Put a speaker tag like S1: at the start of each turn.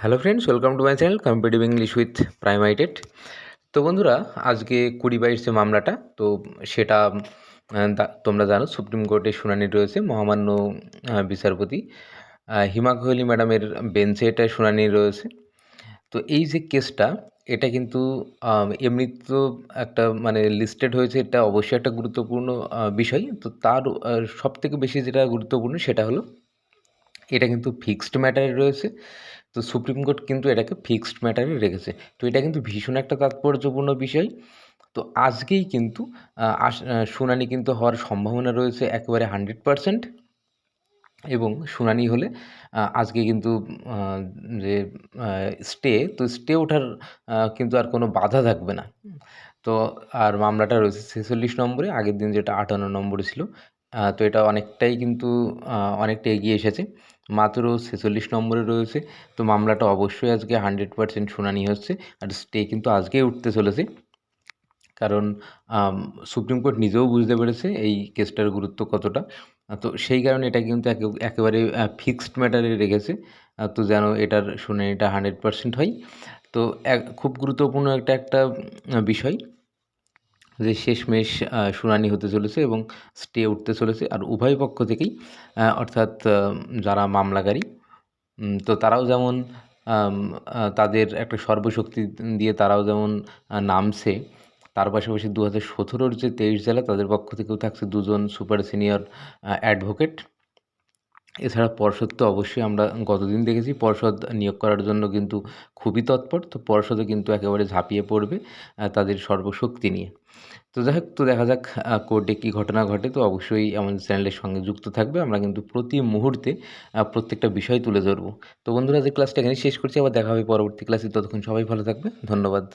S1: Hello friends, welcome to my channel competitive English with প্রাইমাইটেড। তো বন্ধুরা, আজকে 20/22 যে মামলাটা, তো সেটা তোমরা জানো সুপ্রিম কোর্টে শুনানি রয়েছে। মহামান্য বিচারপতি হিমা কোহলি ম্যাডামের বেঞ্চে এটা শুনানি রয়েছে। তো এই যে কেসটা, এটা কিন্তু এমনি তো একটা মানে লিস্টেড হয়েছে, এটা অবশ্যই একটা গুরুত্বপূর্ণ বিষয়। তো তার সবথেকে বেশি যেটা গুরুত্বপূর্ণ সেটা হলো এটা কিন্তু ফিক্সড ম্যাটারে রয়েছে। তো সুপ্রিম কোর্ট কিন্তু এটাকে ফিক্সড ম্যাটারে রেখেছে। তো এটা কিন্তু ভীষণ একটা তাৎপর্যপূর্ণ বিষয়। তো আজকেই কিন্তু শুনানি কিন্তু হওয়ার সম্ভাবনা রয়েছে একেবারে 100%। এবং শুনানি হলে আজকে কিন্তু আ যে স্টে ওঠার কিন্তু আর কোনো বাধা থাকবে না। তো আর মামলাটা রয়েছে ৪৬ নম্বরে, আগের দিন যেটা ৫৮ নম্বরে ছিল। তো এটা অনেকটাই কিন্তু অনেকটা এগিয়ে এসেছে। মাত্র ৪৬ নম্বরে রয়েছে। তো মামলাটা অবশ্যই আজকে 100% শুনানি হচ্ছে। আর স্টে কিন্তু আজকেই উঠতে চলেছে। কারণ সুপ্রিম কোর্ট নিজেও বুঝতে পেরেছে এই কেসটার গুরুত্ব কতটা। তো সেই কারণে এটা কিন্তু একেবারে ফিক্সড ম্যাটারে রেখেছে। তো যেন এটার শুনানিটা 100% হয়। তো খুব গুরুত্বপূর্ণ একটা বিষয় যে শেষমেশ শুনানি হতে চলেছে এবং স্টে উঠতে চলেছে। আর উভয় পক্ষ থেকেই অর্থাৎ যারা মামলাকারী, তো তারাও যেমন আম তাদের একটা সর্বশক্তি দিয়ে তারাও যেমন নামছে, তার পাশাপাশি 2017 যে 23 জেলা, তাদের পক্ষ থেকেও থাকছে 2 জন সুপার সিনিয়র অ্যাডভোকেট। এছাড়া পর্ষদ তো অবশ্যই আমরা গতদিন দেখেছি পর্ষদ নিয়োগ করার জন্য কিন্তু খুবই তৎপর। তো পর্ষদও কিন্তু একেবারে ঝাঁপিয়ে পড়বে তাদের সর্বশক্তি নিয়ে। তো যাই হোক, তো দেখা যাক কোর্টে কী ঘটনা ঘটে। তো অবশ্যই আমাদের চ্যানেলের সঙ্গে যুক্ত থাকবে। আমরা কিন্তু প্রতি মুহূর্তে প্রত্যেকটা বিষয় তুলে ধরব। তো বন্ধুরা, আজকের ক্লাসটা এখানেই শেষ করছি। আবার দেখা হবে পরবর্তী ক্লাসে। ততক্ষণ সবাই ভালো থাকবে। ধন্যবাদ।